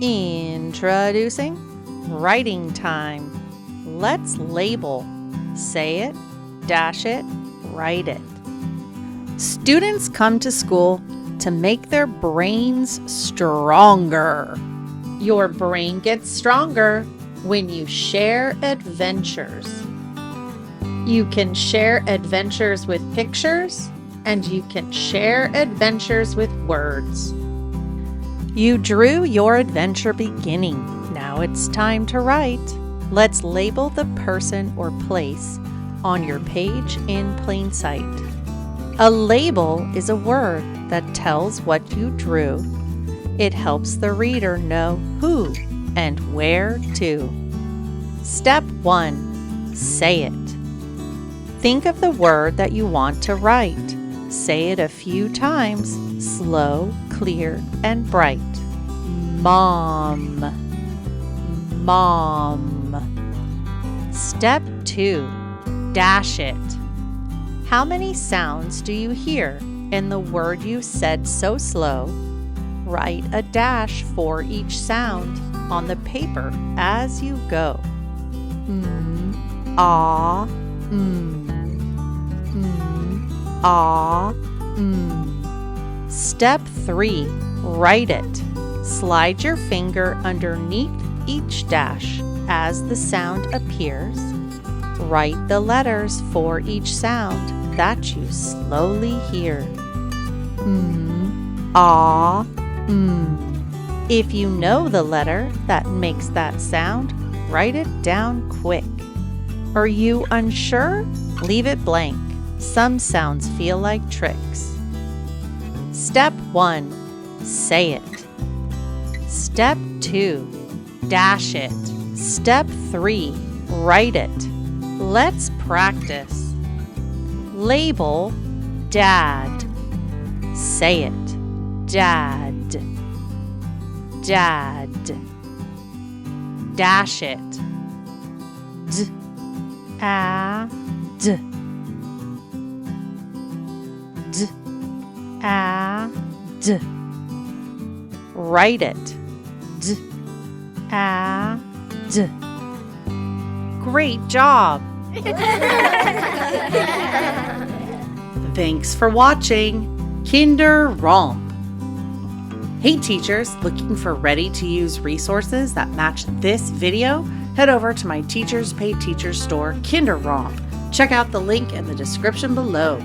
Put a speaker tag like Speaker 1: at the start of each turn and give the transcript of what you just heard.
Speaker 1: Introducing writing time. Let's label. Say it, dash it, write it. Students come to school to make their brains stronger. Your brain gets stronger when you share adventures. You can share adventures with pictures, and you can share adventures with words. You drew your adventure beginning. Now it's time to write. Let's label the person or place on your page in plain sight. A label is a word that tells what you drew. It helps the reader know who and where to. Step 1. Say it. Think of the word that you want to write. Say it a few times, slow, clear, and bright. Mom. Mom. Step 2. Dash it. How many sounds do you hear in the word you said so slow? Write a dash for each sound on the paper as you go. Ah, ah, Step 3. Write it. Slide your finger underneath each dash as the sound appears. Write the letters for each sound that you slowly hear. Ah, If you know the letter that makes that sound, write it down quick. Are you unsure? Leave it blank. Some sounds feel like tricks. Step 1. Say it. Step 2. Dash it. Step 3. Write it. Let's practice. Label dad. Say it. Dad. Dad. Dash it. Dad. Dad. Write it. Dad. Great job! Thanks for watching Kinder Romp. Hey teachers, looking for ready-to-use resources that match this video? Head over to my Teachers Pay Teachers store, Kinder Romp. Check out the link in the description below.